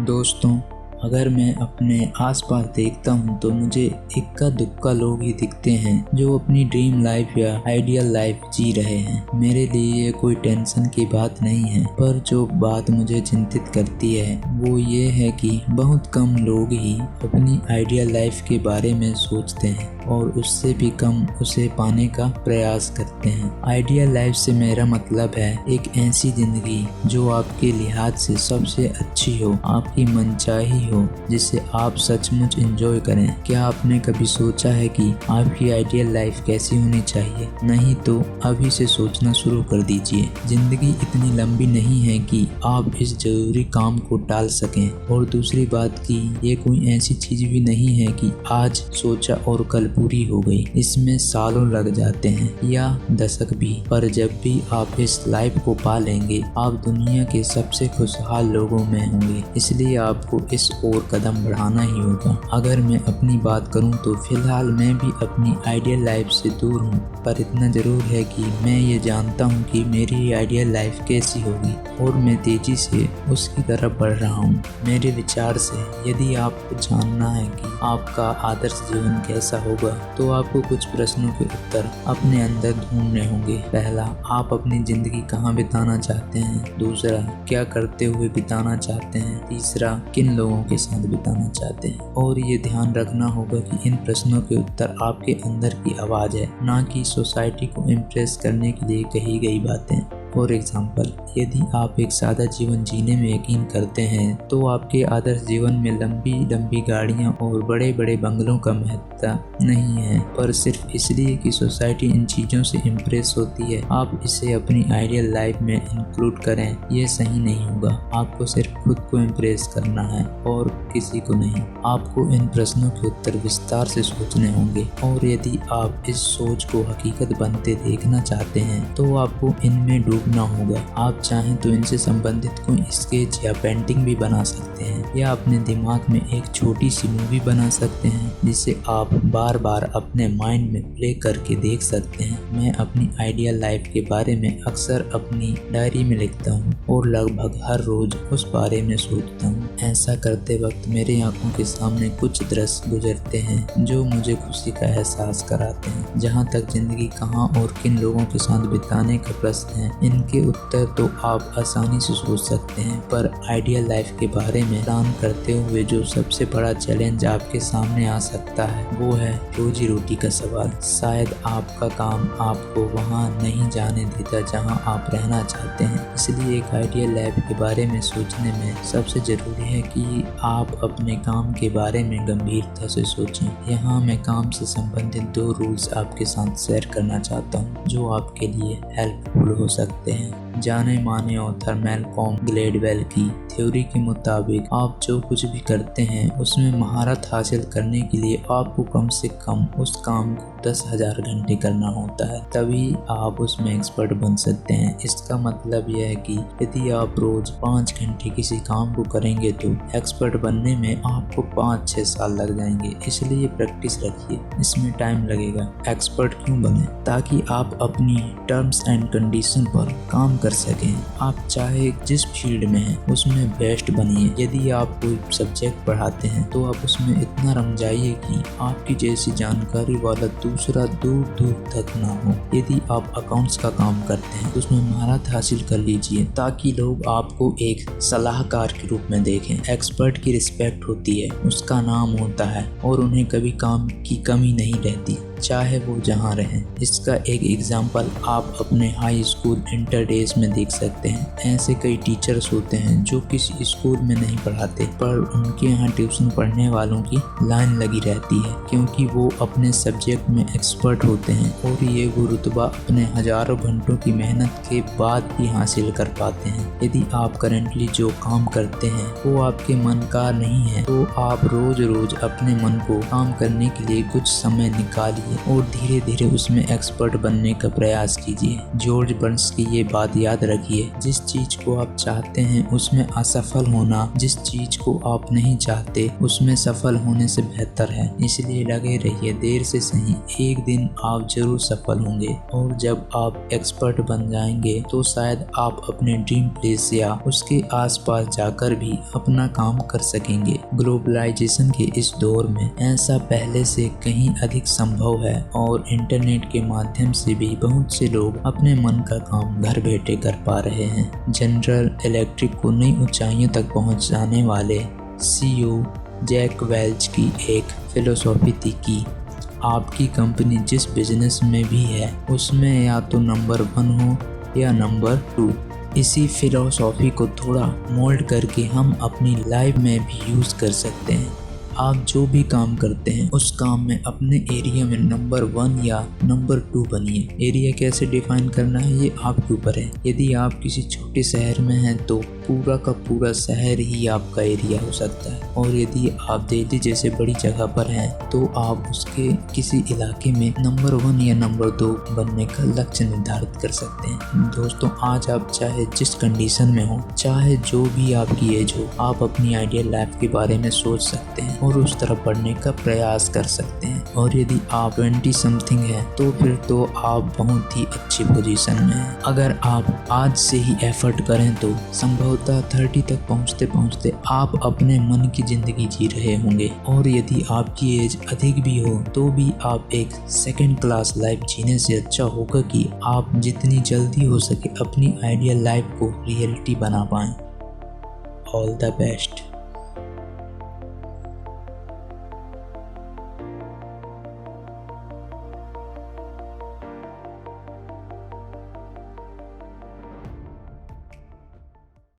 दोस्तों, अगर मैं अपने आसपास देखता हूँ तो मुझे इक्का दुक्का लोग ही दिखते हैं जो अपनी ड्रीम लाइफ या आइडियल लाइफ जी रहे हैं। मेरे लिए ये कोई टेंशन की बात नहीं है, पर जो बात मुझे चिंतित करती है वो ये है कि बहुत कम लोग ही अपनी आइडियल लाइफ के बारे में सोचते हैं और उससे भी कम उसे पाने का प्रयास करते हैं। आइडियल लाइफ से मेरा मतलब है एक ऐसी जिंदगी जो आपके लिहाज से सबसे अच्छी हो, आपकी मनचाही हो, जिसे आप सचमुच एंजॉय करें। क्या आपने कभी सोचा है कि आपकी आइडियल लाइफ कैसी होनी चाहिए? नहीं तो अभी से सोचना शुरू कर दीजिए। जिंदगी इतनी लंबी नहीं है कि आप इस जरूरी काम को टाल सकें, और दूसरी बात कि ये कोई ऐसी चीज भी नहीं है कि आज सोचा और कल पूरी हो गई। इसमें सालों लग जाते हैं या दशक भी, पर जब भी आप इस लाइफ को पा लेंगे आप दुनिया के सबसे खुशहाल लोगों में होंगे। इसलिए आपको इस ओर कदम बढ़ाना ही होगा। अगर मैं अपनी बात करूं तो फिलहाल मैं भी अपनी आइडियल लाइफ से दूर हूं, पर इतना जरूर है कि मैं ये जानता हूं कि मेरी आइडियल लाइफ कैसी होगी और मैं तेजी से उसकी तरफ बढ़ रहा हूं। मेरे विचार से यदि आपको जानना है कि आपका आदर्श जीवन कैसा होगा तो आपको कुछ प्रश्नों के उत्तर अपने अंदर ढूंढने होंगे। पहला, आप अपनी जिंदगी कहाँ बिताना चाहते हैं? दूसरा, क्या करते हुए बिताना चाहते हैं? तीसरा, किन लोगों के साथ बिताना चाहते हैं? और ये ध्यान रखना होगा कि इन प्रश्नों के उत्तर आपके अंदर की आवाज है, ना कि सोसाइटी को इम्प्रेस करने के लिए कही गई बातें। फॉर एग्जाम्पल, यदि आप एक सादा जीवन जीने में यकीन करते हैं तो आपके आदर्श जीवन में लंबी लंबी गाड़ियां और बड़े बड़े बंगलों का महत्व नहीं है, पर सिर्फ इसलिए कि सोसाइटी इन चीज़ों से इम्प्रेस होती है आप इसे अपनी आइडियल लाइफ में इंक्लूड करें। ये सही नहीं होगा। आपको सिर्फ खुद को इम्प्रेस करना है और किसी को नहीं। आपको इन प्रश्नों के उत्तर विस्तार से सोचने होंगे, और यदि आप इस सोच को हकीकत बनते देखना चाहते हैं तो आपको इनमें डूबना होगा। आप चाहें तो इनसे संबंधित कोई स्केच या पेंटिंग भी बना सकते हैं, या अपने दिमाग में एक छोटी सी मूवी बना सकते हैं जिसे आप बार बार अपने माइंड में प्ले करके देख सकते हैं। मैं अपनी आइडियल लाइफ के बारे में अक्सर अपनी डायरी में लिखता हूँ और लगभग हर रोज उस बारे में सोचता हूँ। ऐसा करते वक्त मेरी आंखों के सामने कुछ दृश्य गुजरते हैं जो मुझे खुशी का एहसास कराते हैं। जहाँ तक जिंदगी कहाँ और किन लोगों के साथ बिताने का प्रश्न है, इनके उत्तर तो आप आसानी से सोच सकते हैं, पर आइडियल लाइफ के बारे में प्लान करते हुए जो सबसे बड़ा चैलेंज आपके सामने आ सकता है वो है रोजी रोटी का सवाल। शायद आपका काम आपको वहां नहीं जाने देता जहां आप रहना चाहते हैं। इसलिए एक आइडियल लाइफ के बारे में सोचने में सबसे जरूरी है कि आप अपने काम के बारे में गंभीरता से सोचें। यहाँ मैं काम से संबंधित 2 रूल्स आपके साथ शेयर करना चाहता हूँ जो आपके लिए हेल्पफुल हो सकते हैं। जाने माने ऑथर मैलकॉम ग्लेडवेल की थ्योरी के मुताबिक आप जो कुछ भी करते हैं उसमें महारत हासिल करने के लिए आपको कम से कम उस काम को 10,000 घंटे करना होता है, तभी आप उसमें एक्सपर्ट बन सकते हैं। इसका मतलब यह है कि यदि आप रोज 5 घंटे किसी काम को करेंगे तो एक्सपर्ट बनने में आपको 5-6 साल लग जाएंगे। इसलिए प्रैक्टिस रखिए, इसमें टाइम लगेगा। एक्सपर्ट क्यों बने? ताकि आप अपनी टर्म्स एंड कंडीशन पर काम कर सकें। आप चाहे जिस फील्ड में हैं उसमें बेस्ट बनिए। यदि आप कोई सब्जेक्ट पढ़ाते हैं तो आप उसमें इतना रम जाइए कि आपकी जैसी जानकारी वाला दूसरा दूर दूर तक ना हो। यदि आप अकाउंट्स का काम करते हैं तो उसमें महारत हासिल कर लीजिए ताकि लोग आपको एक सलाहकार के रूप में देखें। एक्सपर्ट की रिस्पेक्ट होती है, उसका नाम होता है और उन्हें कभी काम की कमी नहीं रहती, चाहे वो जहाँ रहें। इसका एक एग्जाम्पल आप अपने हाई स्कूल इंटर डेज में देख सकते हैं। ऐसे कई टीचर्स होते हैं जो किसी स्कूल में नहीं पढ़ाते, पर उनके यहाँ ट्यूशन पढ़ने वालों की लाइन लगी रहती है क्योंकि वो अपने सब्जेक्ट में एक्सपर्ट होते हैं और ये वो रुतबा अपने हजारों घंटों की मेहनत के बाद ही हासिल कर पाते हैं। यदि आप करेंटली जो काम करते हैं वो आपके मन का नहीं है तो आप रोज रोज अपने मन को काम करने के लिए कुछ समय निकालिए जाइए और धीरे धीरे उसमें एक्सपर्ट बनने का प्रयास कीजिए। जॉर्ज बर्न्स की ये बात याद रखिए, जिस चीज को आप चाहते हैं उसमें असफल होना जिस चीज को आप नहीं चाहते उसमें सफल होने से बेहतर है। इसलिए लगे रहिए, देर से सही एक दिन आप जरूर सफल होंगे। और जब आप एक्सपर्ट बन जाएंगे तो शायद आप अपने ड्रीम प्लेस या उसके आसपास जाकर भी अपना काम कर सकेंगे। ग्लोबलाइजेशन के इस दौर में ऐसा पहले से कहीं अधिक संभव है और इंटरनेट के माध्यम से भी बहुत से लोग अपने मन का काम घर बैठे कर पा रहे हैं। जनरल इलेक्ट्रिक को नई ऊंचाइयों तक पहुंचाने वाले CEO जैक वेल्च की एक फिलोसॉफी थी कि आपकी कंपनी जिस बिजनेस में भी है उसमें या तो नंबर 1 हो या नंबर 2। इसी फिलोसॉफी को थोड़ा मोल्ड करके हम अपनी लाइफ में भी यूज़ कर सकते हैं। आप जो भी काम करते हैं उस काम में अपने एरिया में नंबर 1 या नंबर 2 बनिए। एरिया कैसे डिफाइन करना है ये आपके ऊपर है। यदि आप किसी छोटे शहर में हैं तो पूरा का पूरा शहर ही आपका एरिया हो सकता है, और यदि आप दिल्ली जैसे बड़ी जगह पर हैं तो आप उसके किसी इलाके में नंबर 1 या नंबर 2 बनने का लक्ष्य निर्धारित कर सकते हैं। दोस्तों, आज आप चाहे जिस कंडीशन में हो, चाहे जो भी आपकी एज हो, आप अपनी आइडियल लाइफ के बारे में सोच सकते हैं और उस तरफ बढ़ने का प्रयास कर सकते हैं। और यदि आप 20 समथिंग है तो फिर तो आप बहुत ही अच्छी पोजीशन में हैं। अगर आप आज से ही एफर्ट करें तो संभवतः 30 तक पहुंचते पहुंचते आप अपने मन की जिंदगी जी रहे होंगे। और यदि आपकी एज अधिक भी हो तो भी आप एक सेकंड क्लास लाइफ जीने से अच्छा होगा कि आप जितनी जल्दी हो सके अपनी आइडियल लाइफ को रियलिटी बना पाएं। All the best.